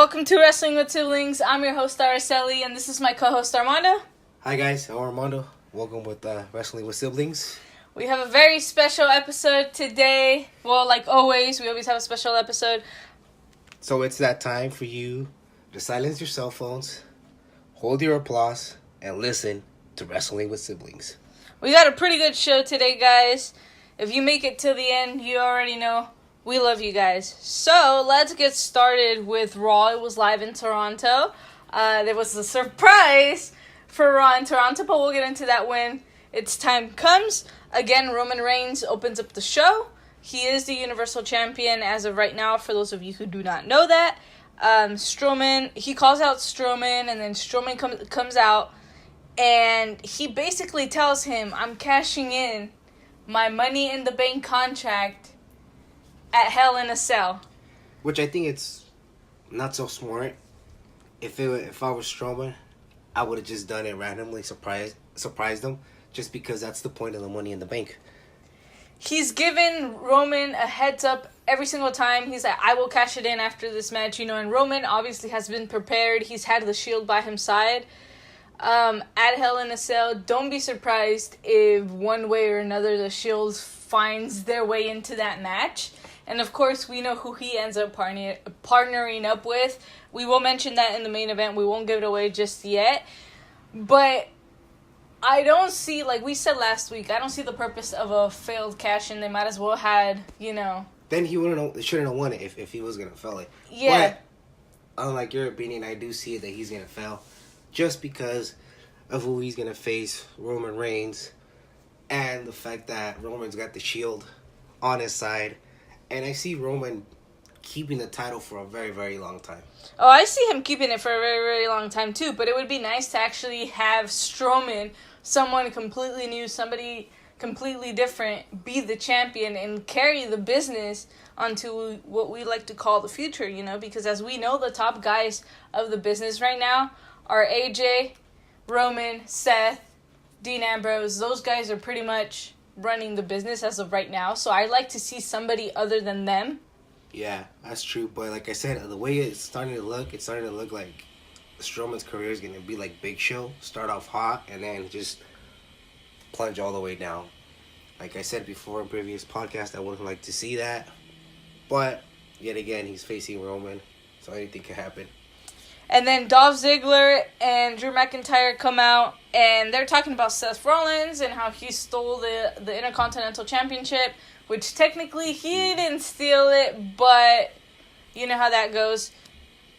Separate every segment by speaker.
Speaker 1: Welcome to Wrestling with Siblings. I'm your host, Araceli, and this is my co-host, Armando.
Speaker 2: Hi guys, I'm Armando. Welcome with Wrestling with Siblings.
Speaker 1: We have a very special episode today. Well, like always, we always have a special episode.
Speaker 2: So it's that time for you to silence your cell phones, hold your applause, and listen to Wrestling with Siblings.
Speaker 1: We got a pretty good show today, guys. If you make it to the end, you already know we love you guys. So let's get started with Raw. It was live in Toronto. There was a surprise for Raw in Toronto, but we'll get into that when its time comes. Again, Roman Reigns opens up the show. He is the Universal Champion as of right now, for those of you who do not know that. Strowman, he calls out Strowman, and then Strowman comes out, and he basically tells him, I'm cashing in my Money in the Bank contract at Hell in a Cell.
Speaker 2: Which I think it's not so smart. If I was Strowman, I would have just done it randomly, surprised them, just because that's the point of the Money in the Bank.
Speaker 1: He's given Roman a heads up every single time. He's like, I will cash it in after this match, and Roman obviously has been prepared. He's had the Shield by his side. At Hell in a Cell, don't be surprised if one way or another the Shield finds their way into that match. And of course, we know who he ends up partnering up with. We will mention that in the main event. We won't give it away just yet. But I don't see, like we said last week, I don't see the purpose of a failed cash-in. They might as well had,
Speaker 2: Then he shouldn't have won it if he was going to fail it.
Speaker 1: Yeah.
Speaker 2: But, unlike your opinion, I do see it that he's going to fail. Just because of who he's going to face, Roman Reigns, and the fact that Roman's got the Shield on his side. And I see Roman keeping the title for a very, very long time.
Speaker 1: Oh, I see him keeping it for a very, very long time, too. But it would be nice to actually have Strowman, someone completely new, somebody completely different, be the champion and carry the business onto what we like to call the future, Because as we know, the top guys of the business right now are AJ, Roman, Seth, Dean Ambrose. Those guys are pretty much running the business as of right now. So I'd like to see somebody other than them.
Speaker 2: Yeah, that's true. But like I said, the way it's starting to look like Strowman's career is going to be like Big Show. Start off hot and then just plunge all the way down. Like I said before in previous podcasts, I wouldn't like to see that. But yet again, he's facing Roman. So anything could happen.
Speaker 1: And then Dolph Ziggler and Drew McIntyre come out, and they're talking about Seth Rollins and how he stole the Intercontinental Championship, which technically he didn't steal it, but you know how that goes.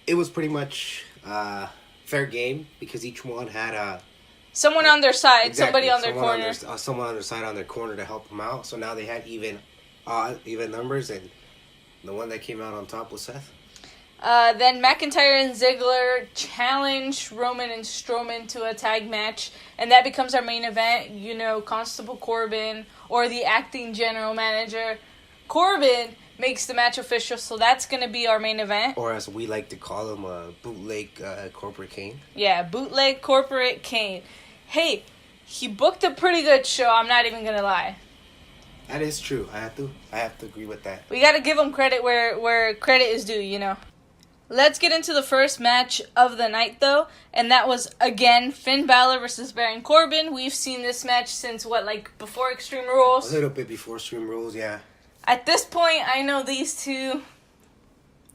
Speaker 2: It was pretty much fair game because each one had
Speaker 1: someone on their side,
Speaker 2: exactly,
Speaker 1: somebody on their corner.
Speaker 2: Someone on their side on their corner to help them out. So now they had even numbers, and the one that came out on top was Seth.
Speaker 1: Then McIntyre and Ziggler challenge Roman and Strowman to a tag match, and that becomes our main event. Constable Corbin, or the acting general manager, Corbin, makes the match official, so that's going to be our main event.
Speaker 2: Or as we like to call him, bootleg Corporate Kane.
Speaker 1: Yeah, bootleg Corporate Kane. Hey, he booked a pretty good show, I'm not even going to lie.
Speaker 2: That is true. I have to agree with that.
Speaker 1: We got to give him credit where credit is due, Let's get into the first match of the night, though, and that was, again, Finn Balor versus Baron Corbin. We've seen this match since, before Extreme Rules?
Speaker 2: A little bit before Extreme Rules, yeah.
Speaker 1: At this point, I know these two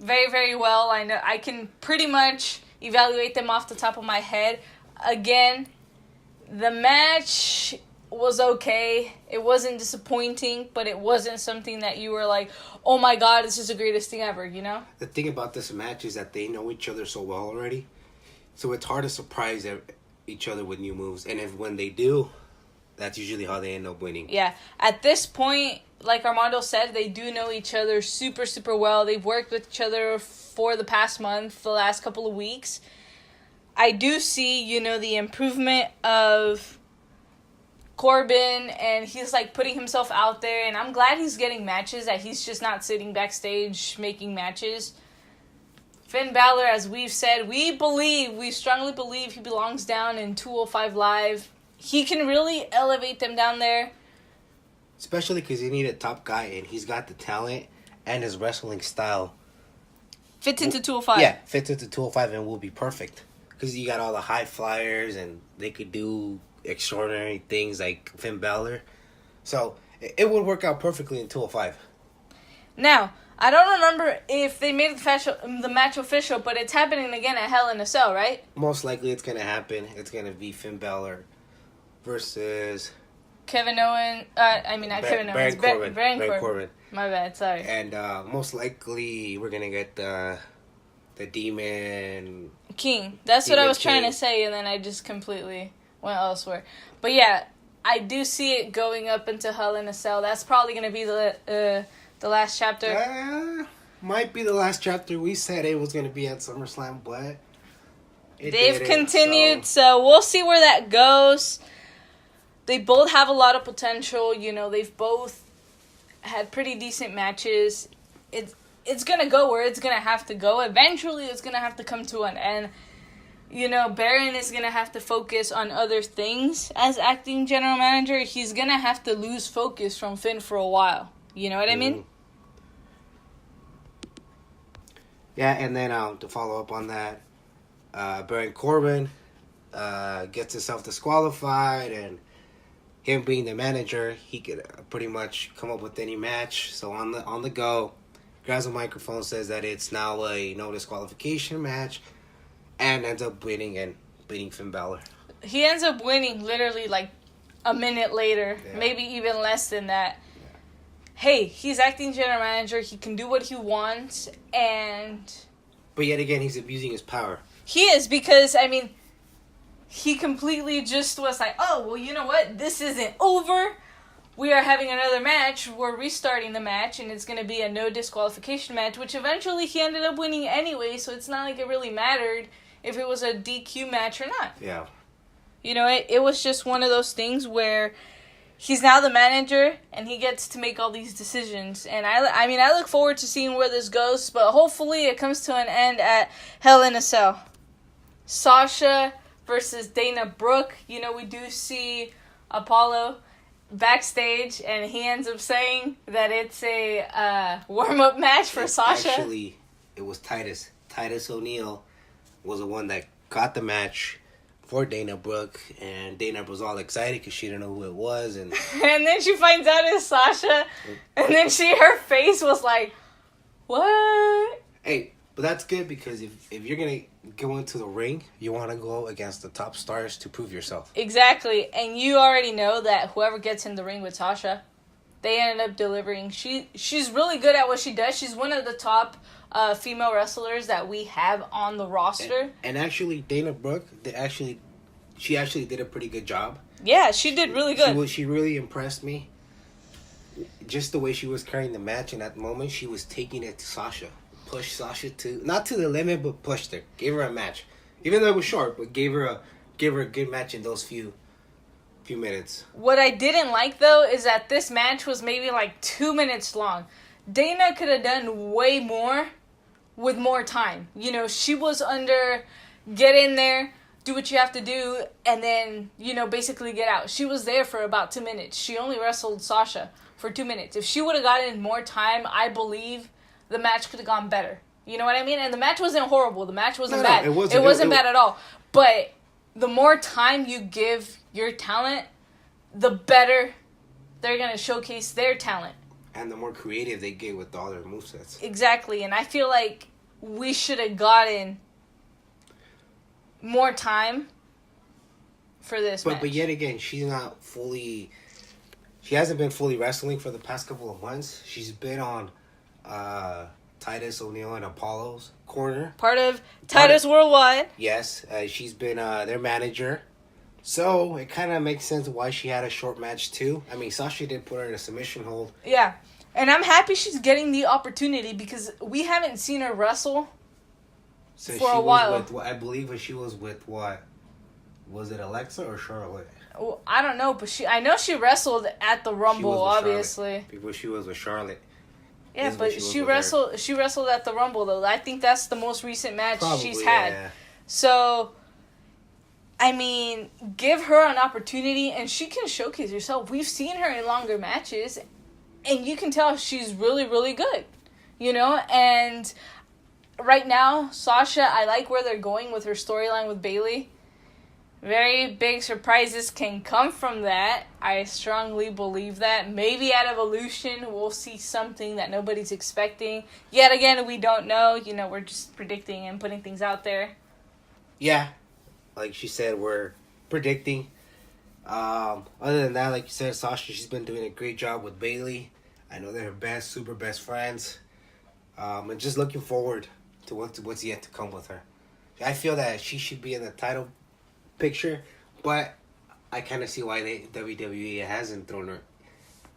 Speaker 1: very, very well. I know I can pretty much evaluate them off the top of my head. Again, the match was okay. It wasn't disappointing, but it wasn't something that you were like, oh my god, this is the greatest thing ever, The
Speaker 2: thing about this match is that they know each other so well already. So it's hard to surprise each other with new moves. And when they do, that's usually how they end up winning.
Speaker 1: Yeah. At this point, like Armando said, they do know each other super, super well. They've worked with each other for the past month, the last couple of weeks. I do see, the improvement of Corbin, and he's putting himself out there, and I'm glad he's getting matches, that he's just not sitting backstage making matches. Finn Balor, as we've said, we strongly believe he belongs down in 205 Live. He can really elevate them down there.
Speaker 2: Especially because you need a top guy, and he's got the talent and his wrestling style
Speaker 1: Fits into 205.
Speaker 2: Yeah, fits into 205 and will be perfect. Because you got all the high flyers and they could do extraordinary things like Finn Balor. So it would work out perfectly in 205.
Speaker 1: Now, I don't remember if they made the match official, but it's happening again at Hell in a Cell, right?
Speaker 2: Most likely it's going to happen. It's going to be Finn Balor versus...
Speaker 1: Kevin Owens. Not Kevin Owens.
Speaker 2: Baron Corbin.
Speaker 1: My bad, sorry.
Speaker 2: And most likely we're going to get the Demon...
Speaker 1: King. That's what I was trying to say, and then I just completely went elsewhere. But yeah, I do see it going up into Hell in a Cell. That's probably going to be the last chapter.
Speaker 2: Might be the last chapter. We said it was going to be at SummerSlam, but
Speaker 1: they've continued, so we'll see where that goes. They both have a lot of potential. You know, they've both had pretty decent matches. It's going to go where it's going to have to go. Eventually, it's going to have to come to an end. You know, Baron is going to have to focus on other things as acting general manager. He's going to have to lose focus from Finn for a while. You know what I mean?
Speaker 2: Yeah, and then to follow up on that, Baron Corbin gets himself disqualified, and him being the manager, he could pretty much come up with any match. So on the go, grabs a microphone, says that it's now a no disqualification match, and ends up winning and beating Finn Balor.
Speaker 1: He ends up winning literally like a minute later, maybe even less than that. Yeah. Hey, he's acting general manager. He can do what he wants, but
Speaker 2: yet again, he's abusing his power.
Speaker 1: He is, because he completely just was like, oh, well, you know what? This isn't over. We are having another match. We're restarting the match, and it's going to be a no disqualification match, which eventually he ended up winning anyway, so it's not like it really mattered if it was a DQ match or not.
Speaker 2: Yeah.
Speaker 1: You know, it was just one of those things where he's now the manager, and he gets to make all these decisions. And I look forward to seeing where this goes, but hopefully it comes to an end at Hell in a Cell. Sasha versus Dana Brooke. You know, we do see Apollo backstage, and he ends up saying that it's a warm-up match for Sasha.
Speaker 2: Actually, it was Titus. Titus O'Neil was the one that got the match for Dana Brooke, and Dana was all excited because she didn't know who it was, and
Speaker 1: then she finds out it's Sasha, and then her face was like, what?
Speaker 2: Hey, but that's good, because if you're gonna go into the ring, you want to go against the top stars to prove yourself.
Speaker 1: Exactly, and you already know that whoever gets in the ring with Sasha, they end up delivering. She's really good at what she does. She's one of the top female wrestlers that we have on the roster.
Speaker 2: And actually, Dana Brooke, she actually did a pretty good job.
Speaker 1: Yeah, she did really good.
Speaker 2: She really impressed me. Just the way she was carrying the match in that moment, she was taking it to Sasha. Pushed Sasha not to the limit, but pushed her. Gave her a match. Even though it was short, but gave her a good match in those few minutes.
Speaker 1: What I didn't like, though, is that this match was maybe like 2 minutes long. Dana could have done way more with more time. You know, she was under, get in there, do what you have to do, and then, you know, basically get out. She was there for about 2 minutes. She only wrestled Sasha for 2 minutes. If she would have gotten more time, I believe the match could have gone better. You know what I mean? And the match wasn't horrible. The match wasn't bad. It wasn't bad at all. But the more time you give your talent, the better they're going to showcase their talent.
Speaker 2: And the more creative they get with all their movesets.
Speaker 1: Exactly. And I feel like we should have gotten more time for this match.
Speaker 2: But yet again, she hasn't been fully wrestling for the past couple of months. She's been on Titus O'Neil and Apollo's corner.
Speaker 1: Part of Titus Worldwide.
Speaker 2: Yes. She's been their manager. So it kind of makes sense why she had a short match too. I mean, Sasha did put her in a submission hold.
Speaker 1: Yeah. And I'm happy she's getting the opportunity, because we haven't seen her wrestle for a while.
Speaker 2: I believe she was with what? Was it Alexa or Charlotte?
Speaker 1: Well, I don't know, but I know she wrestled at the Rumble, obviously.
Speaker 2: Before she was with Charlotte.
Speaker 1: Yeah, but she wrestled at the Rumble, though. I think that's the most recent match she's had. Yeah. So, I mean, give her an opportunity, and she can showcase herself. We've seen her in longer matches, and you can tell she's really, really good. You know? And right now, Sasha, I like where they're going with her storyline with Bayley. Very big surprises can come from that. I strongly believe that. Maybe at Evolution, we'll see something that nobody's expecting. Yet again, we don't know. You know, we're just predicting and putting things out there.
Speaker 2: Yeah. Like she said, we're predicting. Other than that, like you said, Sasha, she's been doing a great job with Bayley. I know they're her super best friends. And just looking forward to what's yet to come with her. I feel that she should be in the title picture, but I kind of see why WWE hasn't thrown her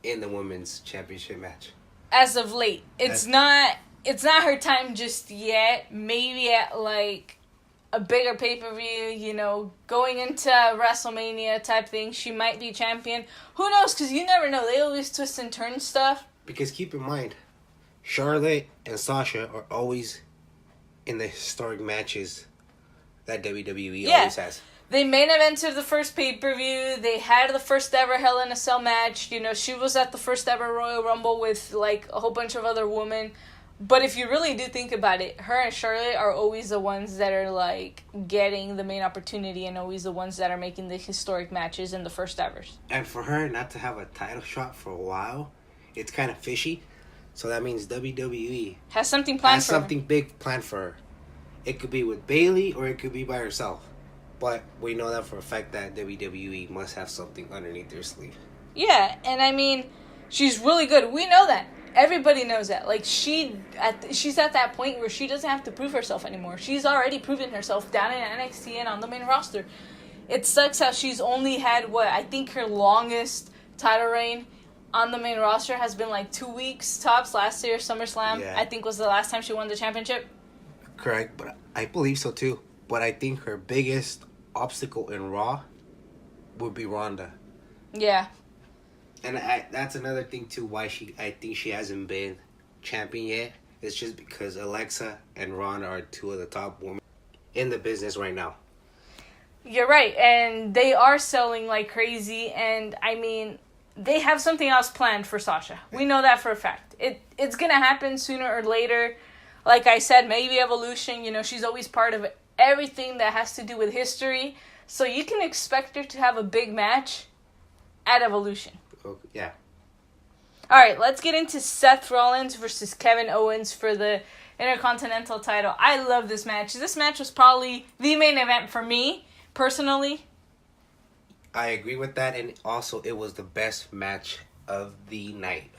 Speaker 2: in the women's championship match
Speaker 1: as of late. It's not her time just yet. Maybe at like a bigger pay-per-view, you know, going into WrestleMania type thing, she might be champion. Who knows? Because you never know. They always twist and turn stuff.
Speaker 2: Because keep in mind, Charlotte and Sasha are always in the historic matches that WWE always has.
Speaker 1: They main evented the first pay-per-view. They had the first ever Hell in a Cell match. You know, she was at the first ever Royal Rumble with, like, a whole bunch of other women. But if you really do think about it, her and Charlotte are always the ones that are, like, getting the main opportunity and always the ones that are making the historic matches and the first evers.
Speaker 2: And for her not to have a title shot for a while, it's kind of fishy. So that means WWE
Speaker 1: has something planned
Speaker 2: has
Speaker 1: for her.
Speaker 2: Something big planned for her. It could be with Bayley or it could be by herself. But we know that for a fact that WWE must have something underneath their sleeve.
Speaker 1: Yeah, and I mean, she's really good. We know that. Everybody knows that. Like, she's at that point where she doesn't have to prove herself anymore. She's already proven herself down in NXT and on the main roster. It sucks how she's only had, I think her longest title reign on the main roster has been like 2 weeks tops. Last year, SummerSlam,
Speaker 2: yeah.
Speaker 1: I think was the last time she won the championship.
Speaker 2: Correct, but I believe so too. But I think her biggest obstacle in Raw would be Ronda.
Speaker 1: Yeah.
Speaker 2: And that's another thing too why I think she hasn't been champion yet. It's just because Alexa and Ronda are two of the top women in the business right now.
Speaker 1: You're right, and they are selling like crazy, and I mean, they have something else planned for Sasha. We know that for a fact. It's gonna happen sooner or later. Like I said, maybe Evolution, you know, she's always part of everything that has to do with history. So you can expect her to have a big match at Evolution.
Speaker 2: Yeah.
Speaker 1: Alright, let's get into Seth Rollins versus Kevin Owens for the Intercontinental title. I love this match. This match was probably the main event for me, personally.
Speaker 2: I agree with that, and also it was the best match of the night.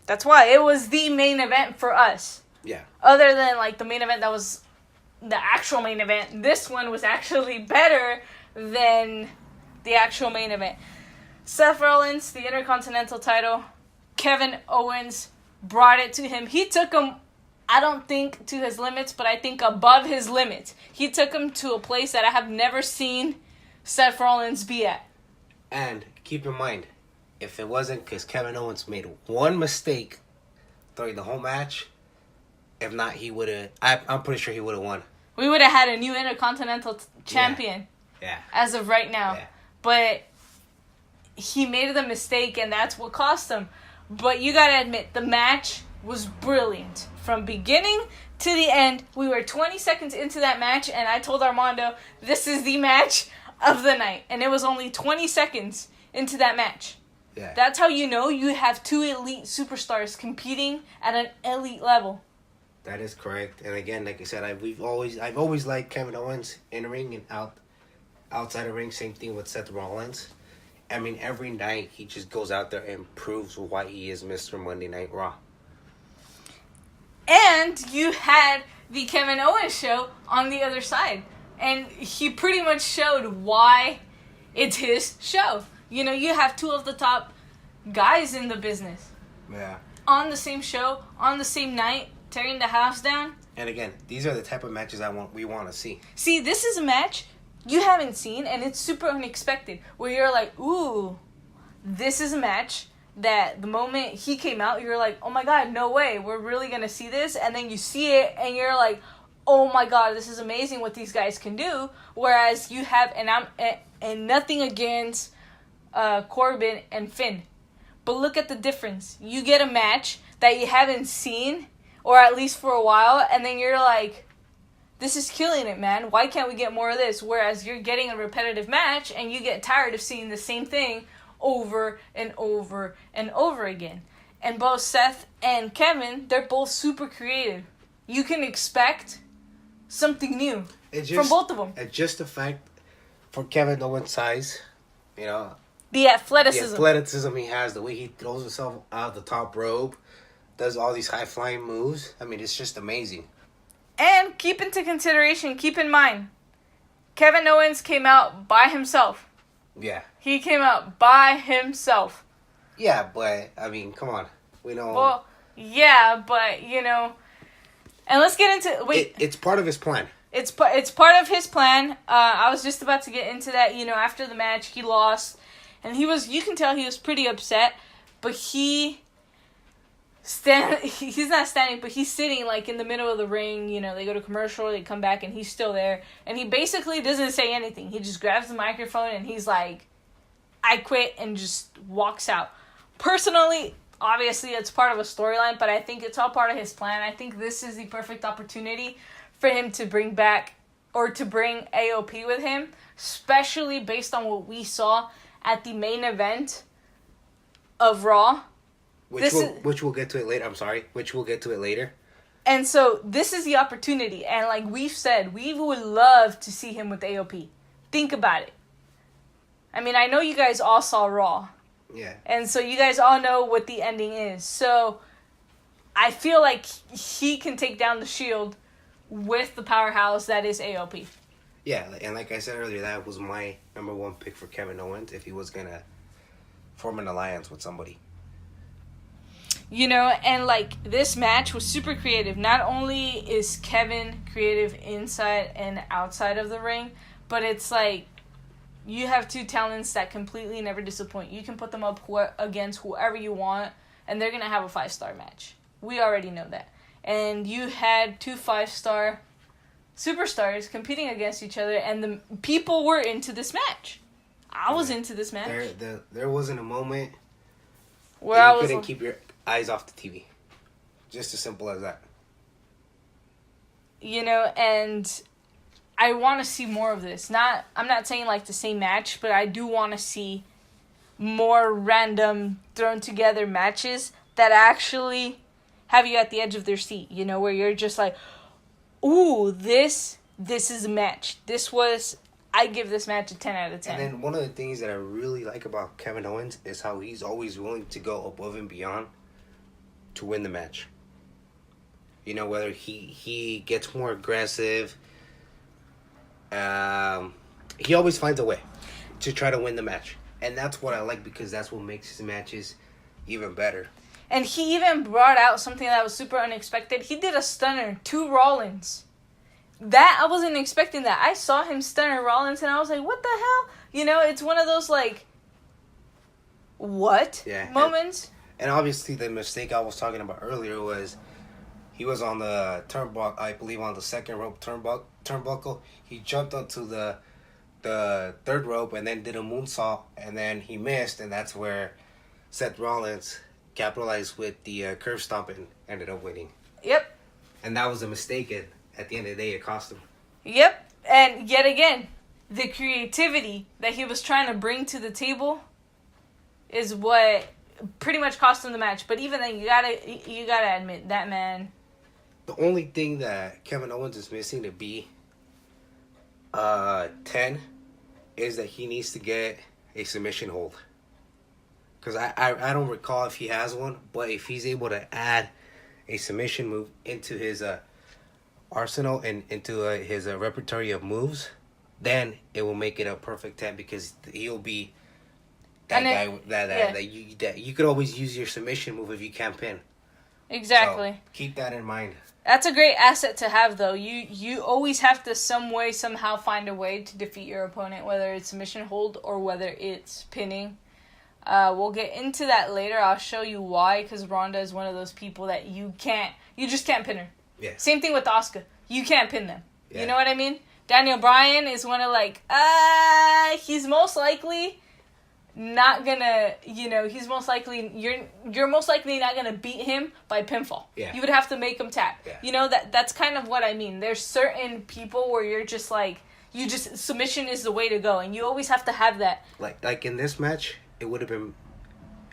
Speaker 1: That's why it was the main event for us.
Speaker 2: Yeah.
Speaker 1: Other than like the main event that was the actual main event, this one was actually better than the actual main event. Seth Rollins, the Intercontinental title. Kevin Owens brought it to him. He took him, I don't think to his limits, but I think above his limits. He took him to a place that I have never seen Seth Rollins be at.
Speaker 2: And keep in mind, if it wasn't because Kevin Owens made one mistake during the whole match, if not, he would have. I'm pretty sure he would have won.
Speaker 1: We would have had a new Intercontinental champion.
Speaker 2: Yeah.
Speaker 1: As of right now.
Speaker 2: Yeah.
Speaker 1: But he made the mistake, and that's what cost him. But you gotta admit, the match was brilliant. From beginning to the end, we were 20 seconds into that match, and I told Armando, this is the match of the night. And it was only 20 seconds into that match.
Speaker 2: Yeah.
Speaker 1: That's how you know you have two elite superstars competing at an elite level.
Speaker 2: That is correct. And again, like I said, I've always liked Kevin Owens in the ring and outside the ring. Same thing with Seth Rollins. I mean, every night he just goes out there and proves why he is Mr. Monday Night Raw.
Speaker 1: And you had the Kevin Owens show on the other side. And he pretty much showed why it's his show. You know, you have two of the top guys in the business.
Speaker 2: Yeah.
Speaker 1: On the same show, on the same night, tearing the house down.
Speaker 2: And again, these are the type of matches we want to see.
Speaker 1: See, this is a match you haven't seen, and it's super unexpected. Where you're like, ooh, this is a match that the moment he came out, you're like, oh my god, no way, we're really going to see this. And then you see it, and you're like, oh my god, this is amazing what these guys can do. Whereas you have, and nothing against Corbin and Finn. But look at the difference. You get a match that you haven't seen or at least for a while, and then you're like, this is killing it, man. Why can't we get more of this? Whereas you're getting a repetitive match, and you get tired of seeing the same thing over and over and over again. And both Seth and Kevin, they're both super creative. You can expect something new from both of them.
Speaker 2: And just the fact, for Kevin Owens' size, you know,
Speaker 1: the athleticism
Speaker 2: he has, the way he throws himself out of the top rope, does all these high-flying moves. I mean, it's just amazing.
Speaker 1: And keep in mind, Kevin Owens came out by himself.
Speaker 2: Yeah.
Speaker 1: He came out by himself.
Speaker 2: Yeah, but, I mean, come on. We know...
Speaker 1: Well, yeah, but, you know... And let's get into... Wait.
Speaker 2: It's part of his plan.
Speaker 1: It's part of his plan. I was just about to get into that. You know, after the match, he lost. And he was... You can tell he was pretty upset. But he's not standing, but he's sitting, like, in the middle of the ring. You know, they go to commercial, they come back, and he's still there. And he basically doesn't say anything. He just grabs the microphone, and he's like, I quit, and just walks out. Personally, obviously, it's part of a storyline, but I think it's all part of his plan. I think this is the perfect opportunity for him to bring back, or to bring AOP with him, especially based on what we saw at the main event of Raw.
Speaker 2: Which we'll get to it later. I'm sorry. Which we'll get to it later.
Speaker 1: And so, this is the opportunity. And like we've said, we would love to see him with AOP. Think about it. I mean, I know you guys all saw Raw.
Speaker 2: Yeah.
Speaker 1: And so, you guys all know what the ending is. So, I feel like he can take down the Shield with the powerhouse that is AOP.
Speaker 2: Yeah, and like I said earlier, that was my number one pick for Kevin Owens if he was going to form an alliance with somebody.
Speaker 1: You know, and like this match was super creative. Not only is Kevin creative inside and outside of the ring, but it's like you have two talents that completely never disappoint. You can put them up against whoever you want, and they're going to have a 5-star match. We already know that. And you had two 5-star superstars competing against each other, and the people were into this match. I was into this match.
Speaker 2: There wasn't a moment
Speaker 1: where
Speaker 2: you couldn't keep your eyes off the TV. Just as simple as that.
Speaker 1: You know, and I want to see more of this. I'm not saying like the same match, but I do want to see more random thrown together matches that actually have you at the edge of their seat. You know, where you're just like, ooh, this is a match. I give this match a 10 out of 10.
Speaker 2: And then one of the things that I really like about Kevin Owens is how he's always willing to go above and beyond to win the match. You know, whether he gets more aggressive, he always finds a way to try to win the match. And that's what I like, because that's what makes his matches even better.
Speaker 1: And he even brought out something that was super unexpected. He did a stunner to Rollins. That, I wasn't expecting that. I saw him stunner Rollins, and I was like, what the hell? You know, it's one of those, like, what moments.
Speaker 2: And obviously the mistake I was talking about earlier was he was on the turnbuckle, I believe on the second rope turnbuckle. He jumped onto the third rope and then did a moonsault, and then he missed, and that's where Seth Rollins capitalized with the curve stomp and ended up winning.
Speaker 1: Yep.
Speaker 2: And that was a mistake, and at the end of the day, it cost him.
Speaker 1: Yep. And yet again, the creativity that he was trying to bring to the table is what pretty much cost him the match. But even then, you gotta admit, that man...
Speaker 2: The only thing that Kevin Owens is missing to be 10 is that he needs to get a submission hold. Because I don't recall if he has one, but if he's able to add a submission move into his arsenal and into his repertory of moves, then it will make it a perfect 10, because he'll be that guy that you could always use your submission move if you can't pin.
Speaker 1: Exactly.
Speaker 2: So keep that in mind.
Speaker 1: That's a great asset to have, though. You always have to somehow find a way to defeat your opponent, whether it's submission hold or whether it's pinning. We'll get into that later. I'll show you why, because Ronda is one of those people that you just can't pin her.
Speaker 2: Yeah.
Speaker 1: Same thing with Asuka. You can't pin them.
Speaker 2: Yeah.
Speaker 1: You know what I mean? Daniel Bryan is one of he's most likely not gonna, he's most likely, you're most likely not gonna beat him by pinfall.
Speaker 2: Yeah.
Speaker 1: You would have to make him tap.
Speaker 2: Yeah.
Speaker 1: That's kind of what I mean. There's certain people where you're just like, submission is the way to go, and you always have to have that.
Speaker 2: Like in this match, it would have been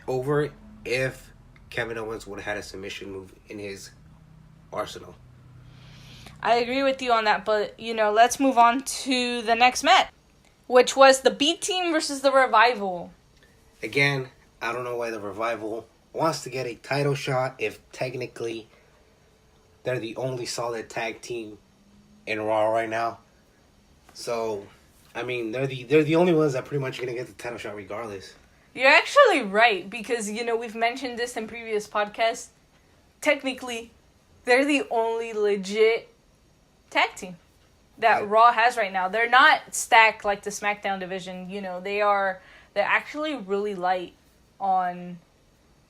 Speaker 2: over if Kevin Owens would have had a submission move in his arsenal.
Speaker 1: I agree with you on that, but, let's move on to the next match, which was the B Team versus the Revival.
Speaker 2: Again, I don't know why the Revival wants to get a title shot if technically they're the only solid tag team in Raw right now. So, I mean, they're the only ones that pretty much are going to get the title shot regardless.
Speaker 1: You're actually right, because, we've mentioned this in previous podcasts. Technically, they're the only legit tag team that Raw has right now. They're not stacked like the SmackDown division. They're actually really light on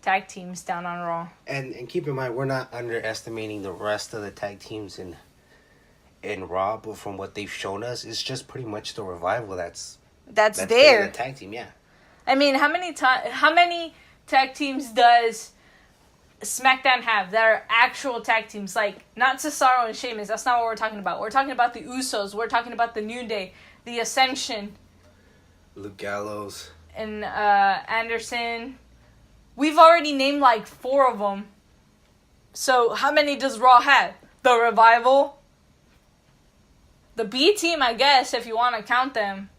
Speaker 1: tag teams down on Raw.
Speaker 2: And keep in mind, we're not underestimating the rest of the tag teams in Raw, but from what they've shown us, it's just pretty much the Revival that's
Speaker 1: there.
Speaker 2: The tag team, yeah.
Speaker 1: I mean, how many tag teams does SmackDown have that are actual tag teams? Like, not Cesaro and Sheamus. That's not what we're talking about. We're talking about the Usos. We're talking about the New Day, the Ascension,
Speaker 2: Luke Gallows,
Speaker 1: and Anderson. We've already named like 4 of them. So how many does Raw have? The Revival, the B Team, I guess, if you want to count them.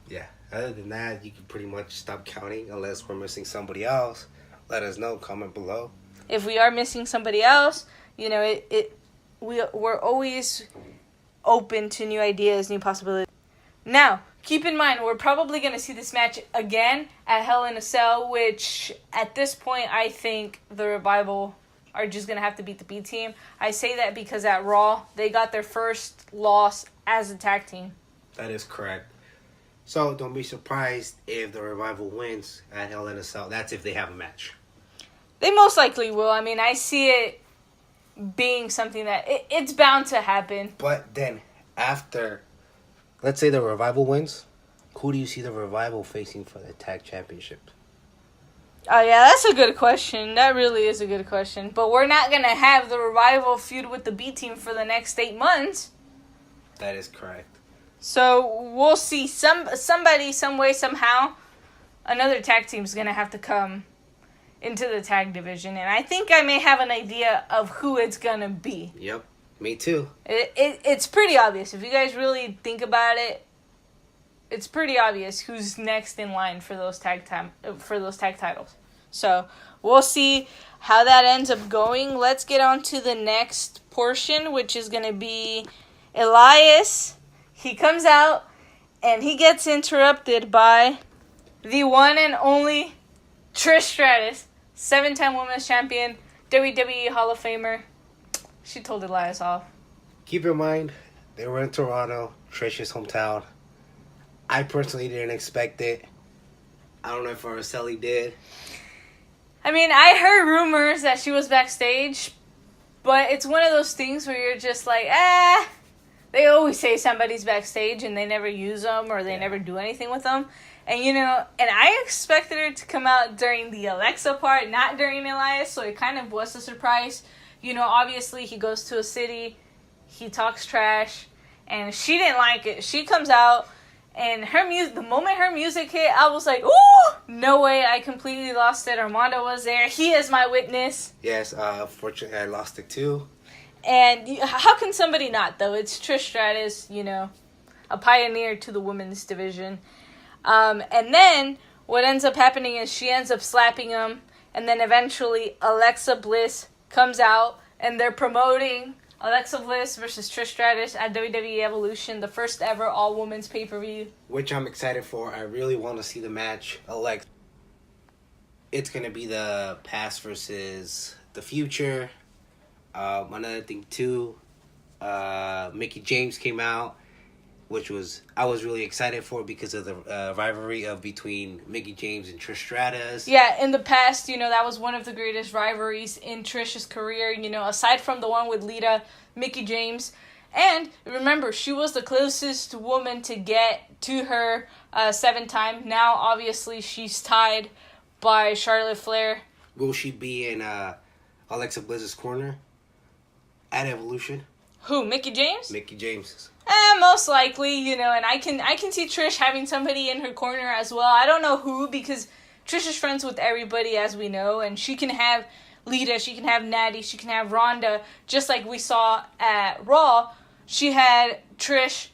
Speaker 2: Yeah. Other than that, you can pretty much stop counting unless we're missing somebody else. Let us know. Comment below.
Speaker 1: If we are missing somebody else, we're always open to new ideas, new possibilities. Now, keep in mind, we're probably going to see this match again at Hell in a Cell, which at this point, I think the Revival are just going to have to beat the B Team. I say that because at Raw, they got their first loss as a tag team.
Speaker 2: That is correct. So don't be surprised if the Revival wins at Hell in a Cell. That's if they have a match.
Speaker 1: They most likely will. I mean, I see it being something that it's bound to happen.
Speaker 2: But then after, let's say the Revival wins, who do you see the Revival facing for the tag championship?
Speaker 1: Oh, yeah, that's a good question. That really is a good question. But we're not going to have the Revival feud with the B Team for the next 8 months.
Speaker 2: That is correct.
Speaker 1: So we'll see. Somebody, some way, somehow, another tag team's going to have to come into the tag division. And I think I may have an idea of who it's going to be.
Speaker 2: Yep, me too.
Speaker 1: It's pretty obvious. If you guys really think about it, it's pretty obvious who's next in line for those tag titles. So we'll see how that ends up going. Let's get on to the next portion, which is going to be Elias. He comes out and he gets interrupted by the one and only Trish Stratus, 7-time Women's Champion, WWE Hall of Famer. She told Elias off.
Speaker 2: Keep in mind, they were in Toronto, Trish's hometown. I personally didn't expect it. I don't know if Araceli did.
Speaker 1: I mean, I heard rumors that she was backstage, but it's one of those things where you're just like, they always say somebody's backstage and they never use them or they never do anything with them. And, and I expected her to come out during the Alexa part, not during Elias, so it kind of was a surprise. Obviously he goes to a city, he talks trash, and she didn't like it. She comes out, and the moment her music hit, I was like, ooh, no way, I completely lost it. Armando was there. He is my witness.
Speaker 2: Yes, fortunately I lost it too.
Speaker 1: And how can somebody not, though? It's Trish Stratus, a pioneer to the women's division. And then what ends up happening is she ends up slapping him. And then eventually Alexa Bliss comes out. And they're promoting Alexa Bliss versus Trish Stratus at WWE Evolution, the first ever all-women's pay-per-view.
Speaker 2: Which I'm excited for. I really want to see the match. It's going to be the past versus the future. Another thing too, Mickie James came out, which I was really excited for because of the rivalry between Mickie James and Trish Stratus.
Speaker 1: Yeah, in the past, that was one of the greatest rivalries in Trish's career, aside from the one with Lita, Mickie James. And remember, she was the closest woman to get to her 7-time. Now, obviously, she's tied by Charlotte Flair.
Speaker 2: Will she be in Alexa Bliss's corner at Evolution?
Speaker 1: Who, Mickie James?
Speaker 2: Mickie James.
Speaker 1: Most likely, and I can see Trish having somebody in her corner as well. I don't know who, because Trish is friends with everybody, as we know, and she can have Lita, she can have Natty, she can have Ronda, just like we saw at Raw. She had Trish,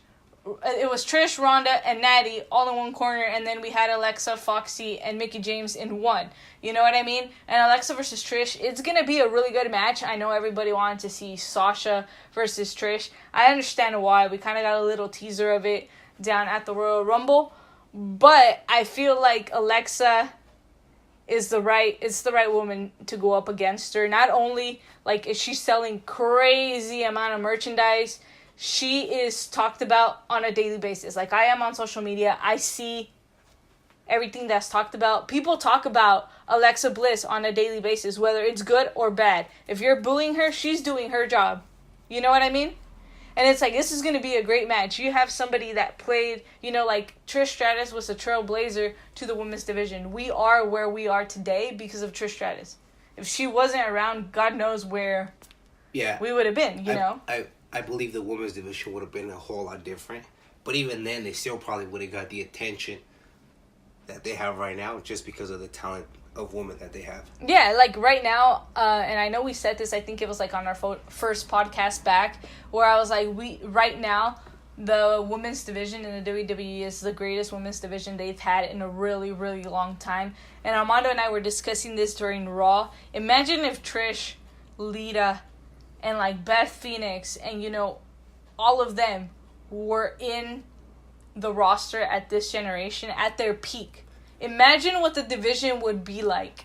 Speaker 1: it was Trish, Ronda, and Natty all in one corner, and then we had Alexa, Foxy, and Mickie James in one. You know what I mean? And Alexa versus Trish, it's going to be a really good match. I know everybody wanted to see Sasha versus Trish. I understand why. We kind of got a little teaser of it down at the Royal Rumble. But I feel like Alexa is the right woman to go up against her. Not only like is she selling crazy amount of merchandise, she is talked about on a daily basis. Like I am on social media, I see everything that's talked about. People talk about Alexa Bliss on a daily basis, whether it's good or bad. If you're booing her, she's doing her job. You know what I mean? And it's like, this is going to be a great match. You have somebody that played, like Trish Stratus was a trailblazer to the women's division. We are where we are today because of Trish Stratus. If she wasn't around, God knows where we would have been, you know?
Speaker 2: I believe the women's division would have been a whole lot different. But even then, they still probably would have got the attention that they have right now just because of the talent of women that they have.
Speaker 1: Yeah, like right now, and I know we said this, I think it was like on our first podcast back, where I was like, right now, the women's division in the WWE is the greatest women's division they've had in a really, really long time. And Armando and I were discussing this during Raw. Imagine if Trish, Lita, and like Beth Phoenix, and all of them were in the roster at this generation at their peak. Imagine what the division would be like.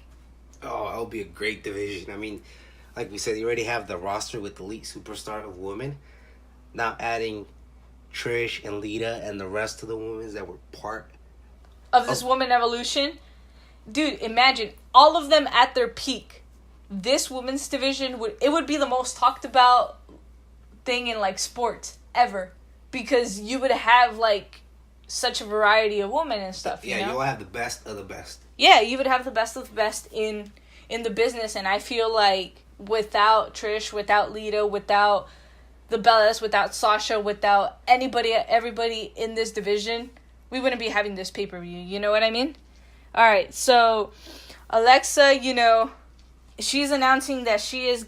Speaker 2: Oh, it would be a great division. I mean, like we said, you already have the roster with the elite superstar of women. Now adding Trish and Lita and the rest of the women that were part
Speaker 1: of this woman evolution. Dude, imagine all of them at their peak. This women's division would be the most talked about thing in like sports ever, because you would have like such a variety of women and stuff.
Speaker 2: Yeah, you'll have the best of the best.
Speaker 1: Yeah, you would have the best of the best in the business, and I feel like without Trish, without Lita, without the Bellas, without Sasha, without everybody in this division, we wouldn't be having this pay-per-view. You know what I mean? All right, so Alexa, she's announcing that she's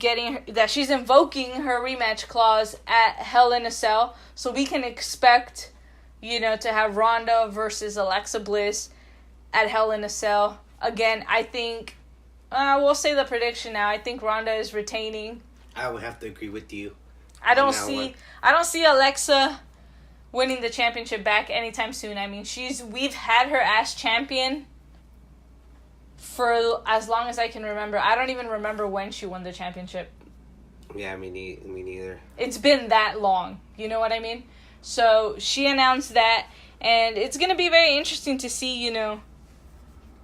Speaker 1: invoking her rematch clause at Hell in a Cell, so we can expect, to have Ronda versus Alexa Bliss at Hell in a Cell. Again, I think, we'll say the prediction now. I think Ronda is retaining.
Speaker 2: I would have to agree with you.
Speaker 1: I don't see Alexa winning the championship back anytime soon. I mean, we've had her as champion for as long as I can remember. I don't even remember when she won the championship.
Speaker 2: Yeah, me neither.
Speaker 1: It's been that long. You know what I mean? So she announced that, and it's going to be very interesting to see,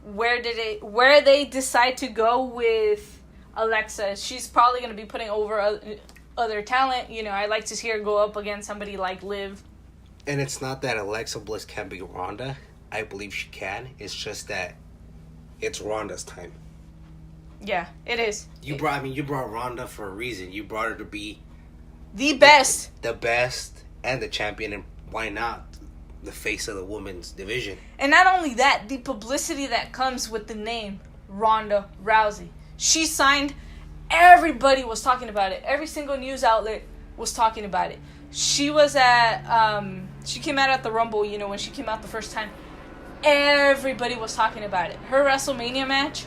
Speaker 1: where they decide to go with Alexa. She's probably going to be putting over other talent. I'd like to see her go up against somebody like Liv.
Speaker 2: And it's not that Alexa Bliss can't be Ronda. I believe she can. It's just that it's Ronda's time.
Speaker 1: Yeah, it is.
Speaker 2: You brought Ronda for a reason. You brought her to be
Speaker 1: the best.
Speaker 2: The best and the champion, and why not the face of the women's division?
Speaker 1: And not only that, the publicity that comes with the name Ronda Rousey. She signed, everybody was talking about it. Every single news outlet was talking about it. She was she came out at the Rumble, when she came out the first time. Everybody was talking about it. Her WrestleMania match,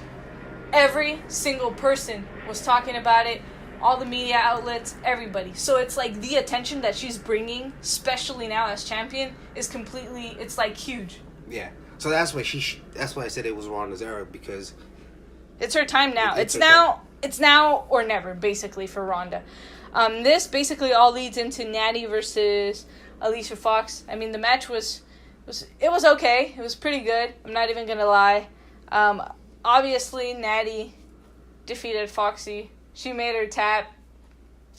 Speaker 1: every single person was talking about it. All the media outlets, everybody. So it's like the attention that she's bringing, especially now as champion, is completely, it's like huge.
Speaker 2: Yeah. So that's why I said it was Ronda's era, because
Speaker 1: it's her time now. It's now or never, basically, for Ronda. This basically all leads into Natty versus Alicia Fox. I mean, the match was okay. It was pretty good. I'm not even gonna lie. Obviously, Natty defeated Foxy. She made her tap.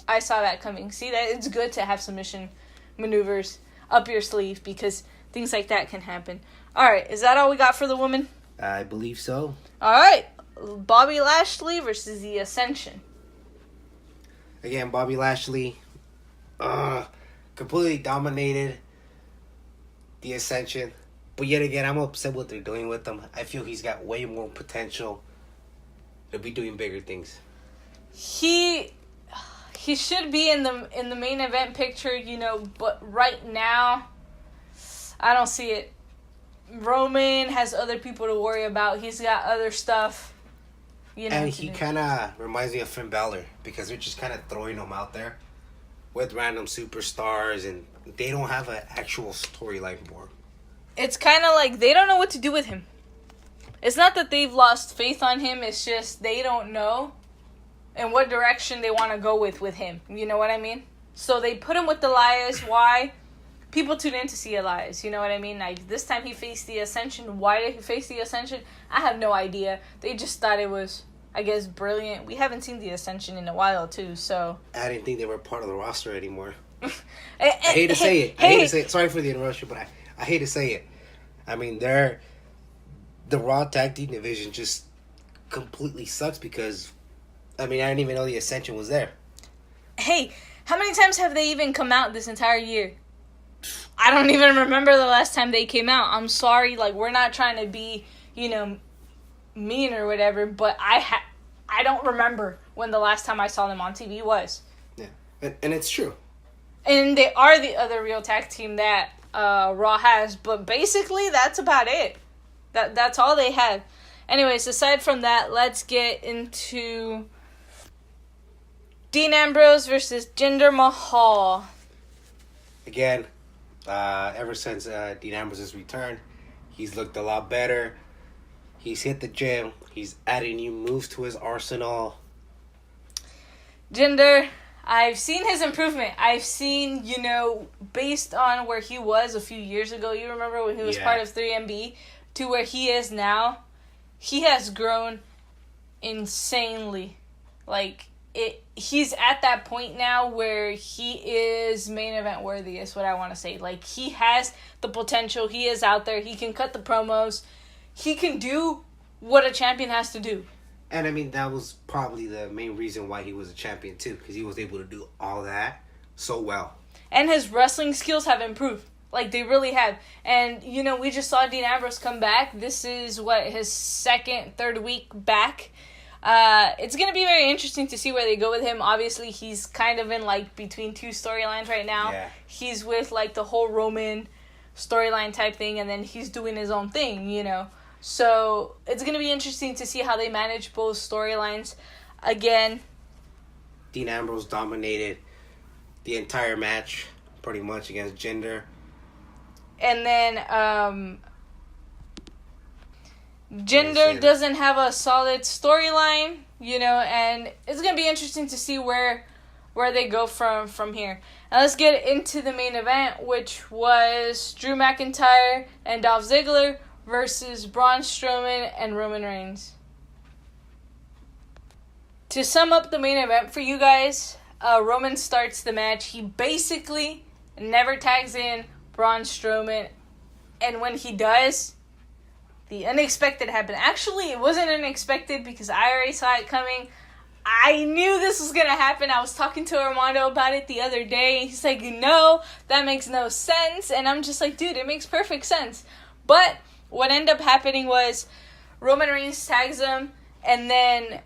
Speaker 1: I saw that coming. See, that it's good to have submission maneuvers up your sleeve, because things like that can happen. All right, is that all we got for the women?
Speaker 2: I believe so.
Speaker 1: All right, Bobby Lashley versus the Ascension.
Speaker 2: Again, Bobby Lashley completely dominated the Ascension. But yet again, I'm upset what they're doing with him. I feel he's got way more potential to be doing bigger things.
Speaker 1: He should be in the main event picture, you know, but right now, I don't see it. Roman has other people to worry about. He's got other stuff. You know,
Speaker 2: and he kind of reminds me of Finn Balor because they're just kind of throwing him out there with random superstars, and they don't have an actual storyline for him.
Speaker 1: It's kind of like they don't know what to do with him. It's not that they've lost faith on him. It's just they don't know in what direction they want to go with him. You know what I mean? So they put him with Elias. Why? People tune in to see Elias. You know what I mean? Like, this time he faced the Ascension. Why did he face the Ascension? I have no idea. They just thought it was, I guess, brilliant. We haven't seen the Ascension in a while, too, so...
Speaker 2: I didn't think they were part of the roster anymore. I hate to say it. Sorry for the interruption, but I hate to say it. I mean, the Raw Tag Team division just completely sucks because, I mean, I didn't even know the Ascension was there.
Speaker 1: Hey, how many times have they even come out this entire year? I don't even remember the last time they came out. I'm sorry, like, we're not trying to be, you know, mean or whatever, but I don't remember when the last time I saw them on TV was.
Speaker 2: Yeah, and it's true.
Speaker 1: And they are the other real tag team that Raw has, but basically that's about it. That's all they have. Anyways, aside from that, let's get into Dean Ambrose versus Jinder Mahal.
Speaker 2: Again, ever since Dean Ambrose's return, he's looked a lot better. He's hit the gym. He's adding new moves to his arsenal.
Speaker 1: Jinder, I've seen his improvement. I've seen, you know, based on where he was a few years ago. You remember when he was part of 3MB to where he is now? He has grown insanely. Like, he's at that point now where he is main event worthy, is what I want to say. Like, he has the potential. He is out there. He can cut the promos. He can do what a champion has to do.
Speaker 2: And, I mean, that was probably the main reason why he was a champion, too. Because he was able to do all that so well.
Speaker 1: And his wrestling skills have improved. Like, they really have. And, you know, we just saw Dean Ambrose come back. This is, his third week back. It's going to be very interesting to see where they go with him. Obviously, he's kind of in, like, between two storylines right now.
Speaker 2: Yeah.
Speaker 1: He's with, like, the whole Roman storyline type thing, and then he's doing his own thing, you know. So, it's going to be interesting to see how they manage both storylines. Again,
Speaker 2: Dean Ambrose dominated the entire match, pretty much, against Jinder.
Speaker 1: And then, Jinder doesn't have a solid storyline, you know, and it's going to be interesting to see where they go from here. Now let's get into the main event, which was Drew McIntyre and Dolph Ziggler versus Braun Strowman and Roman Reigns. To sum up the main event for you guys, Roman starts the match. He basically never tags in Braun Strowman, and when he does, the unexpected happened. Actually, it wasn't unexpected because I already saw it coming. I knew this was going to happen. I was talking to Armando about it the other day. He's like, no, that makes no sense. And I'm just like, dude, it makes perfect sense. But what ended up happening was Roman Reigns tags him, and then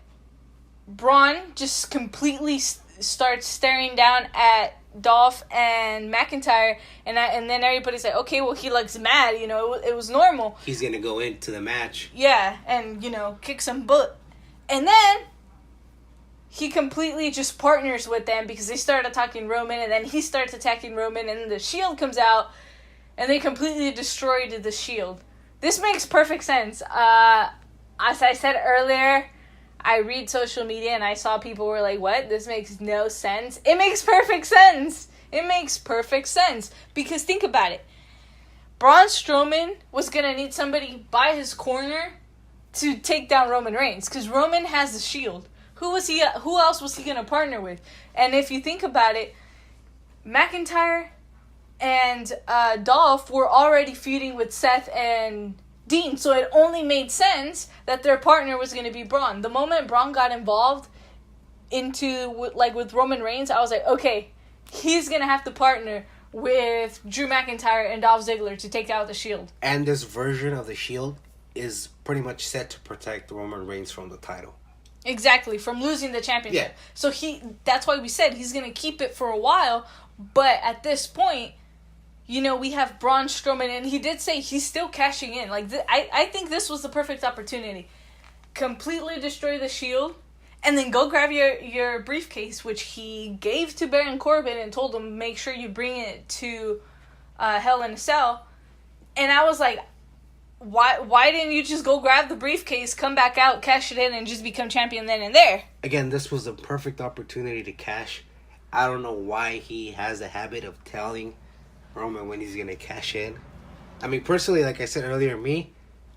Speaker 1: Braun just completely starts staring down at Dolph and McIntyre, and then everybody's like, okay, well, he looks mad, you know, it was normal.
Speaker 2: He's going to go into the match.
Speaker 1: Yeah, and, you know, kick some butt. And then he completely just partners with them because they start attacking Roman, and then he starts attacking Roman, and then the Shield comes out, and they completely destroyed the Shield. This makes perfect sense. As I said earlier, I read social media and I saw people were like, what? This makes no sense. It makes perfect sense. It makes perfect sense. Because think about it. Braun Strowman was going to need somebody by his corner to take down Roman Reigns. Because Roman has the Shield. Who else was he going to partner with? And if you think about it, McIntyre and Dolph were already feuding with Seth and Dean, so it only made sense that their partner was going to be Braun. The moment Braun got involved with Roman Reigns, I was like, okay, he's going to have to partner with Drew McIntyre and Dolph Ziggler to take out the Shield.
Speaker 2: And this version of the Shield is pretty much set to protect Roman Reigns from the title.
Speaker 1: Exactly, from losing the championship.
Speaker 2: Yeah.
Speaker 1: So that's why we said he's going to keep it for a while, but at this point, we have Braun Strowman, and he did say he's still cashing in. I think this was the perfect opportunity. Completely destroy the Shield, and then go grab your briefcase, which he gave to Baron Corbin and told him, make sure you bring it to Hell in a Cell. And I was like, why didn't you just go grab the briefcase, come back out, cash it in, and just become champion then and there?
Speaker 2: Again, this was the perfect opportunity to cash. I don't know why he has the habit of telling Roman when he's going to cash in. I mean, personally, like I said earlier,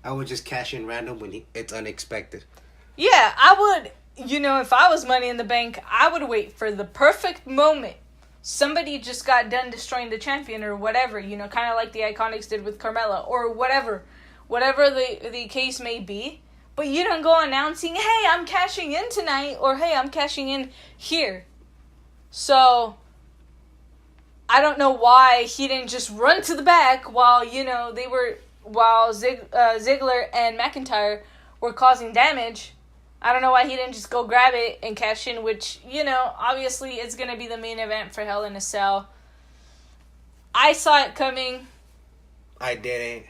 Speaker 2: I would just cash in random when it's unexpected.
Speaker 1: Yeah, I would, if I was Money in the Bank, I would wait for the perfect moment. Somebody just got done destroying the champion or whatever, kind of like the Iconics did with Carmella or whatever the case may be. But you don't go announcing, hey, I'm cashing in tonight, or hey, I'm cashing in here. So I don't know why he didn't just run to the back while Ziggler and McIntyre were causing damage. I don't know why he didn't just go grab it and cash in, which, obviously it's going to be the main event for Hell in a Cell. I saw it coming.
Speaker 2: I didn't.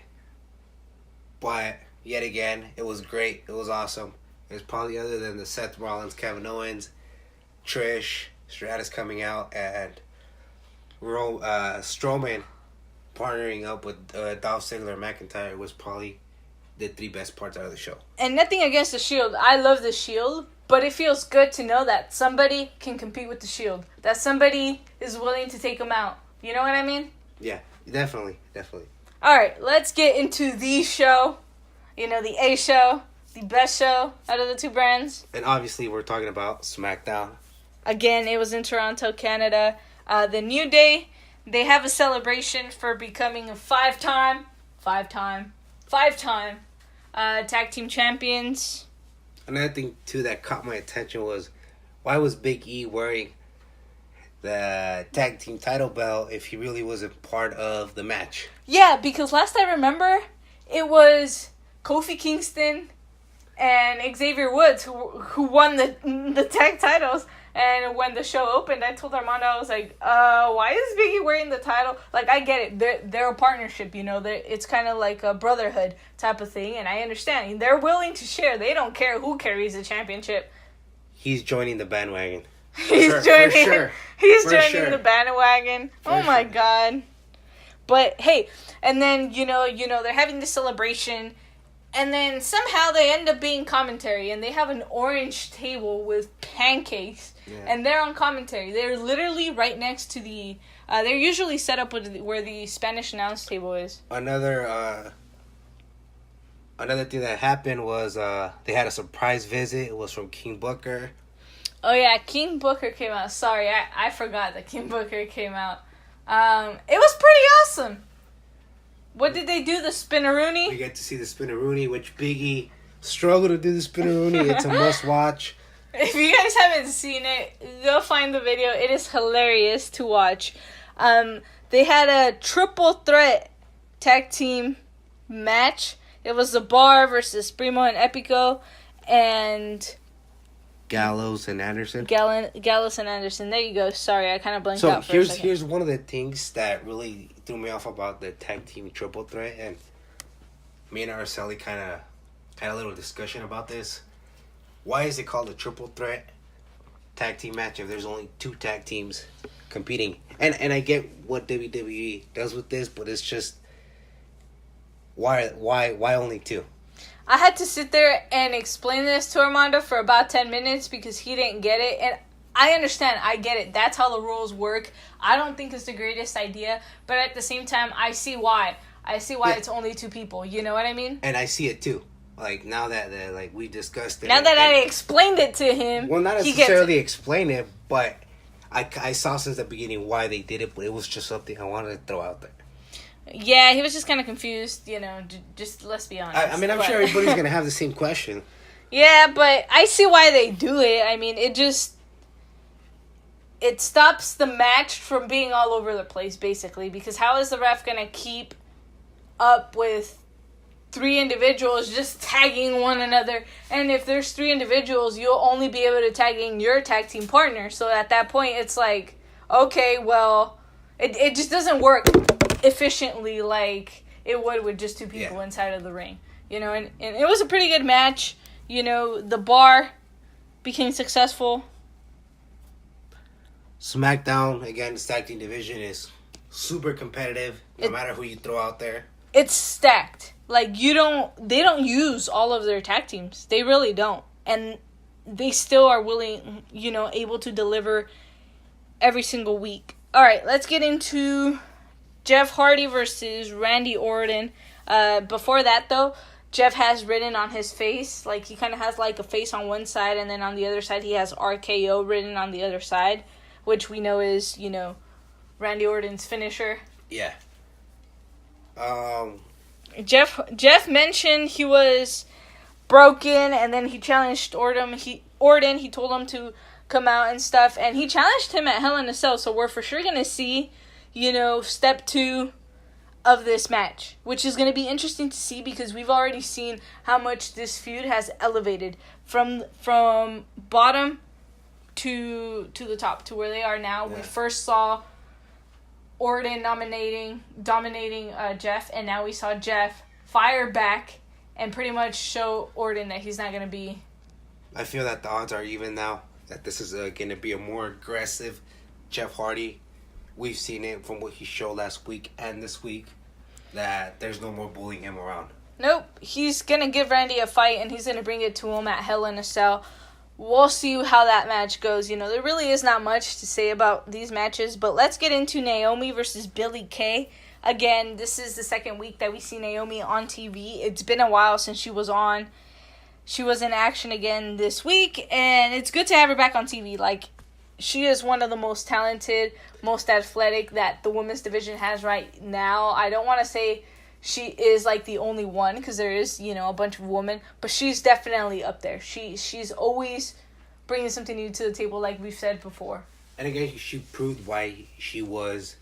Speaker 2: But, yet again, it was great. It was awesome. It was probably other than the Seth Rollins, Kevin Owens, Trish, Stratus coming out, and Strowman partnering up with Dolph Ziggler and McIntyre was probably the three best parts out of the show.
Speaker 1: And nothing against the Shield. I love the Shield, but it feels good to know that somebody can compete with the Shield. That somebody is willing to take them out. You know what I mean?
Speaker 2: Yeah, definitely.
Speaker 1: Alright, let's get into the show. The A show. The best show out of the two brands.
Speaker 2: And obviously we're talking about SmackDown.
Speaker 1: Again, it was in Toronto, Canada. The New Day, they have a celebration for becoming a five-time tag team champions.
Speaker 2: Another thing, too, that caught my attention was, why was Big E wearing the tag team title belt if he really wasn't part of the match?
Speaker 1: Yeah, because last I remember, it was Kofi Kingston and Xavier Woods who won the tag titles. And when the show opened, I told Armando, I was like, why is Big E wearing the title? Like, I get it. They're a partnership, it's kind of like a brotherhood type of thing, and I understand. They're willing to share. They don't care who carries the championship.
Speaker 2: He's joining the bandwagon.
Speaker 1: He's joining the bandwagon. Oh, my God. But, hey, and then, they're having this celebration, and then somehow they end up being commentary, and they have an orange table with pancakes, and they're on commentary. They're literally right next to the... they're usually set up where the Spanish announce table is.
Speaker 2: Another thing that happened was they had a surprise visit. It was from King Booker.
Speaker 1: Oh, yeah, King Booker came out. Sorry, I forgot that King Booker came out. It was pretty awesome. What did they do? The Spinaroonie?
Speaker 2: We get to see the Spinaroonie, which Big E struggled to do the Spinaroonie. It's a must watch.
Speaker 1: If you guys haven't seen it, go find the video. It is hilarious to watch. They had a triple threat tag team match. It was the Bar versus Primo and Epico and
Speaker 2: Gallows and Anderson.
Speaker 1: Gallows and Anderson. There you go. Sorry, I kind of blanked out for a second.
Speaker 2: Here's one of the things that really threw me off about the tag team triple threat, and me and Araceli kind of had a little discussion about this. Why is it called a triple threat tag team match if there's only two tag teams competing? And I get what WWE does with this, but it's just why only two?
Speaker 1: I had to sit there and explain this to Armando for about 10 minutes because he didn't get it. And I understand. I get it. That's how the rules work. I don't think it's the greatest idea. But at the same time, I see why. It's only two people. You know what I mean?
Speaker 2: And I see it too. Like, now that we discussed it.
Speaker 1: Now that I explained it to him.
Speaker 2: Well, not necessarily explain it, but I saw since the beginning why they did it, but it was just something I wanted to throw out there.
Speaker 1: Yeah, he was just kind of confused, you know, just let's be honest.
Speaker 2: I mean, I'm sure everybody's going to have the same question.
Speaker 1: Yeah, but I see why they do it. I mean, it stops the match from being all over the place, basically, because how is the ref going to keep up with 3 individuals just tagging one another? And if there's 3 individuals, you'll only be able to tag in your tag team partner. So at that point, it's like, okay, well, it just doesn't work efficiently like it would with just 2 people inside of the ring. You know, and it was a pretty good match. You know, the bar became successful.
Speaker 2: SmackDown, again, the tag team division is super competitive, no matter who you throw out there.
Speaker 1: It's stacked. Like, they don't use all of their tag teams. They really don't. And they still are willing, you know, able to deliver every single week. All right, let's get into Jeff Hardy versus Randy Orton. Before that, though, Jeff has written on his face, like, he kind of has, like, a face on one side, and then on the other side, he has RKO written on the other side, which we know is, you know, Randy Orton's finisher.
Speaker 2: Yeah.
Speaker 1: Jeff mentioned he was broken, and then he challenged Orton. He told him to come out and stuff, and he challenged him at Hell in a Cell, so we're for sure going to see, you know, step 2 of this match, which is going to be interesting to see because we've already seen how much this feud has elevated from bottom to the top, to where they are now. Yeah. We first saw Orton dominating Jeff, and now we saw Jeff fire back and pretty much show Orton that he's not going to be...
Speaker 2: I feel that the odds are even now, that this is going to be a more aggressive Jeff Hardy. We've seen it from what he showed last week and this week, that there's no more bullying him around.
Speaker 1: Nope. He's going to give Randy a fight, and he's going to bring it to him at Hell in a Cell. We'll see how that match goes. You know, there really is not much to say about these matches, but let's get into Naomi versus Billie Kay. Again, this is the second week that we see Naomi on TV. It's been a while since she was on. She was in action again this week, and it's good to have her back on TV. Like, she is one of the most talented, most athletic that the women's division has right now. I don't want to say she is like the only one, because there is, you know, a bunch of women, but she's definitely up there. She's always bringing something new to the table, like we've said before.
Speaker 2: And again, she proved why she was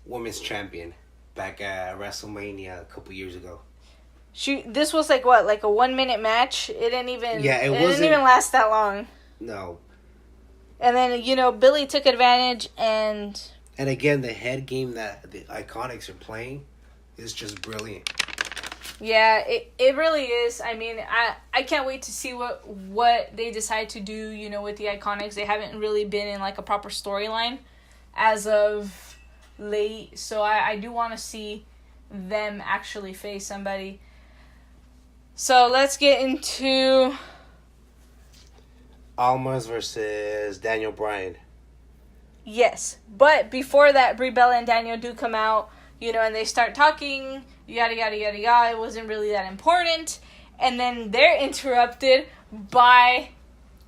Speaker 2: women's champion back at WrestleMania a couple years ago.
Speaker 1: This was like what, like a 1-minute match? It didn't even didn't even last that long.
Speaker 2: No.
Speaker 1: And then, you know, Billie took advantage, and
Speaker 2: again, the head game that the Iconics are playing is just brilliant.
Speaker 1: Yeah, it really is. I mean, I can't wait to see what they decide to do, you know, with the Iconics. They haven't really been in like a proper storyline as of late, so I do want to see them actually face somebody. So let's get into
Speaker 2: Almas versus Daniel Bryan.
Speaker 1: Yes, but before that, Brie Bella and Daniel do come out, you know, and they start talking, yada, yada, yada, yada. It wasn't really that important. And then they're interrupted by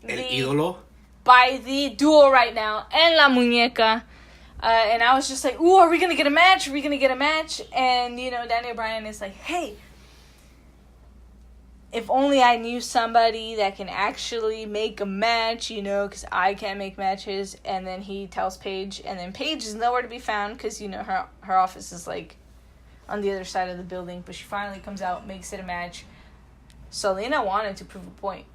Speaker 2: El ídolo?
Speaker 1: By the duo right now, En La Muñeca. And I was just like, ooh, are we going to get a match? Are we going to get a match? And, you know, Daniel Bryan is like, hey, if only I knew somebody that can actually make a match, you know, because I can't make matches. And then he tells Paige, and then Paige is nowhere to be found because, you know, her office is, like, on the other side of the building. But she finally comes out, makes it a match. Selena wanted to prove a point.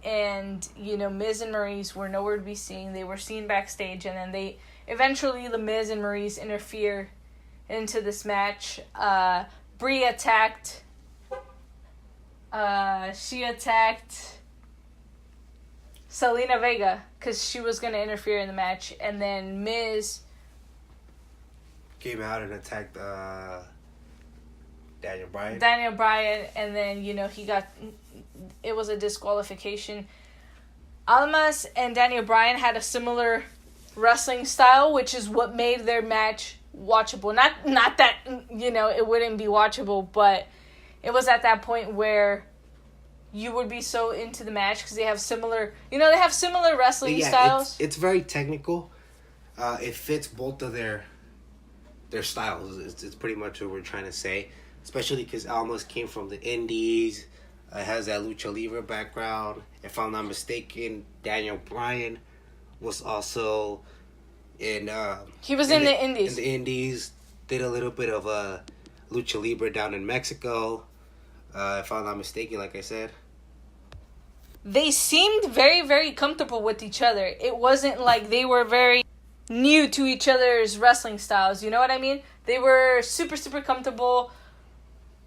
Speaker 1: And, you know, Miz and Maurice were nowhere to be seen. They were seen backstage, and then eventually the Miz and Maurice interfere into this match. Brie attacked... she attacked Selena Vega because she was going to interfere in the match. And then Miz
Speaker 2: came out and attacked Daniel Bryan.
Speaker 1: And then, you know, it was a disqualification. Almas and Daniel Bryan had a similar wrestling style, which is what made their match watchable. Not that, you know, it wouldn't be watchable, but it was at that point where you would be so into the match because they have similar, they have similar wrestling styles.
Speaker 2: It's very technical. It fits both of their styles. It's pretty much what we're trying to say. Especially because Almas came from the Indies. Has that lucha libre background. If I'm not mistaken, Daniel Bryan was also in.
Speaker 1: He was in the Indies.
Speaker 2: In the Indies, did a little bit of lucha libre down in Mexico. If I'm not mistaken, like I said.
Speaker 1: They seemed very, very comfortable with each other. It wasn't like they were very new to each other's wrestling styles. You know what I mean? They were super, super comfortable.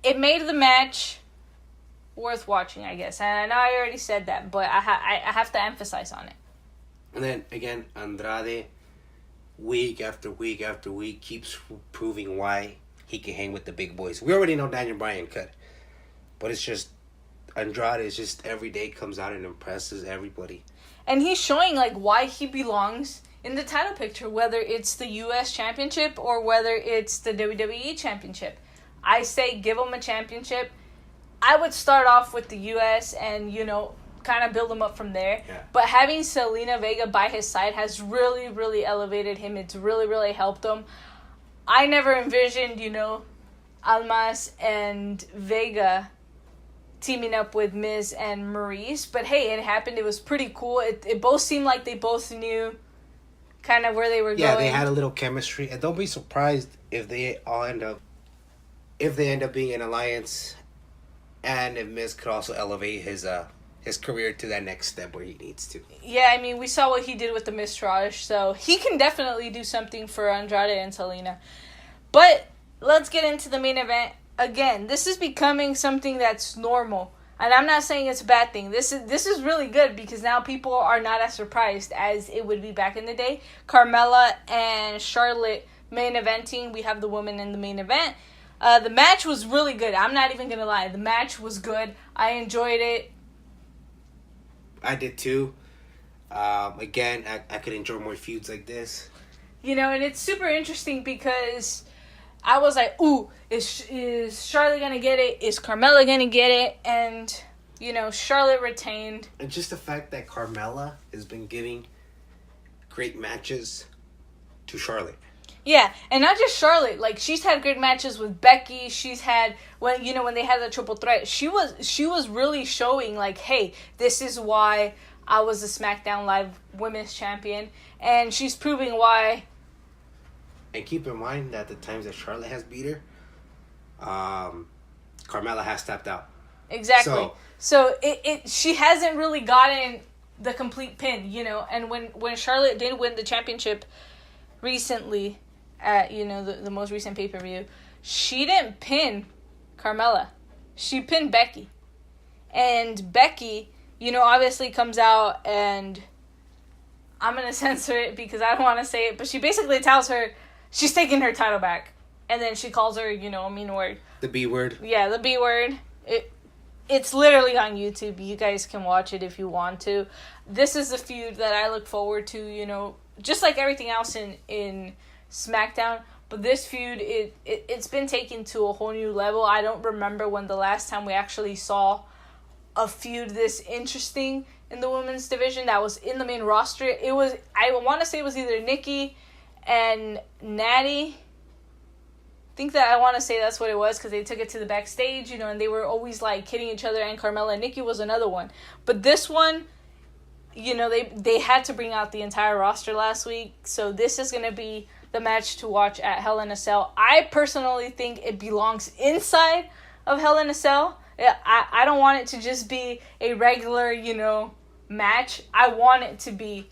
Speaker 1: It made the match worth watching, I guess. And I know I already said that, but I have to emphasize on it.
Speaker 2: And then, again, Andrade, week after week after week, keeps proving why he can hang with the big boys. We already know Daniel Bryan could. But it's just, Andrade is just every day comes out and impresses everybody.
Speaker 1: And he's showing, like, why he belongs in the title picture, whether it's the U.S. Championship or whether it's the WWE Championship. I say give him a championship. I would start off with the U.S. and, kind of build him up from there.
Speaker 2: Yeah.
Speaker 1: But having Zelina Vega by his side has really, really elevated him. It's really, really helped him. I never envisioned, Almas and Vega teaming up with Miz and Maurice. But, hey, it happened. It was pretty cool. It both seemed like they both knew kind of where they were going.
Speaker 2: Yeah, they had a little chemistry. And don't be surprised if they end up being an alliance, and if Miz could also elevate his career to that next step where he needs to.
Speaker 1: Yeah, I mean, we saw what he did with the Mistrage, so he can definitely do something for Andrade and Zelina. But let's get into the main event. Again, this is becoming something that's normal. And I'm not saying it's a bad thing. This is really good because now people are not as surprised as it would be back in the day. Carmella and Charlotte main eventing. We have the women in the main event. The match was really good. I'm not even going to lie. The match was good. I enjoyed it.
Speaker 2: I did too. Again, I could enjoy more feuds like this.
Speaker 1: And it's super interesting because I was like, ooh, is Charlotte going to get it? Is Carmella going to get it? And, Charlotte retained.
Speaker 2: And just the fact that Carmella has been giving great matches to Charlotte.
Speaker 1: Yeah, and not just Charlotte. Like, she's had great matches with Becky. She's had when they had the triple threat. She was really showing like, hey, this is why I was the SmackDown Live Women's Champion, and she's proving why.
Speaker 2: And keep in mind that the times that Charlotte has beat her, Carmella has tapped out.
Speaker 1: Exactly. So she hasn't really gotten the complete pin, And when Charlotte did win the championship recently, at the most recent pay-per-view, she didn't pin Carmella. She pinned Becky. And Becky, obviously comes out, and I'm going to censor it because I don't want to say it, but she basically tells her she's taking her title back. And then she calls her, a mean word.
Speaker 2: The B word.
Speaker 1: Yeah, the B word. It's literally on YouTube. You guys can watch it if you want to. This is the feud that I look forward to, just like everything else in SmackDown, but this feud, it's been taken to a whole new level. I don't remember when the last time we actually saw a feud this interesting in the women's division that was in the main roster. I want to say it was either Nikki and Natty. I want to say that's what it was because they took it to the backstage, and they were always like hitting each other, and Carmella and Nikki was another one. But this one, they had to bring out the entire roster last week, so this is going to be the match to watch at Hell in a Cell. I personally think it belongs inside of Hell in a Cell. I don't want it to just be a regular, match. I want it to be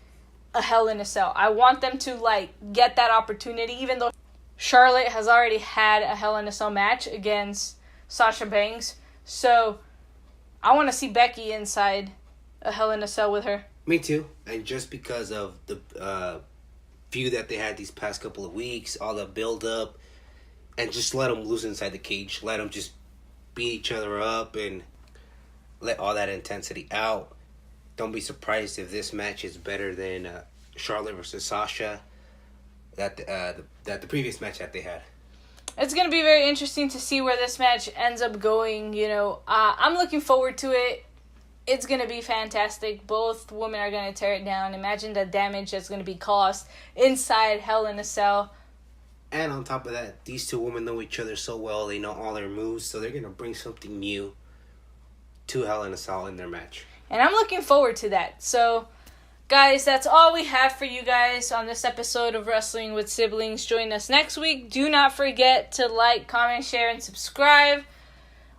Speaker 1: a Hell in a Cell. I want them to, get that opportunity, even though Charlotte has already had a Hell in a Cell match against Sasha Banks. So, I want to see Becky inside a Hell in a Cell with her.
Speaker 2: Me too. And just because of the feud that they had these past couple of weeks, all the build-up, and just let them loose inside the cage. Let them just beat each other up and let all that intensity out. Don't be surprised if this match is better than Charlotte versus Sasha, that the previous match that they had.
Speaker 1: It's going to be very interesting to see where this match ends up going. I'm looking forward to it. It's going to be fantastic. Both women are going to tear it down. Imagine the damage that's going to be caused inside Hell in a Cell.
Speaker 2: And on top of that, these two women know each other so well. They know all their moves, so they're going to bring something new to Hell in a Cell in their match.
Speaker 1: And I'm looking forward to that. So, guys, that's all we have for you guys on this episode of Wrestling with Siblings. Join us next week. Do not forget to like, comment, share, and subscribe.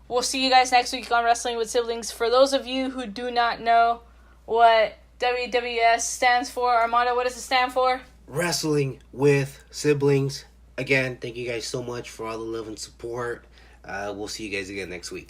Speaker 1: We'll see you guys next week on Wrestling with Siblings. For those of you who do not know what WWS stands for, Armando, what does it stand for?
Speaker 2: Wrestling with Siblings. Again, thank you guys so much for all the love and support. We'll see you guys again next week.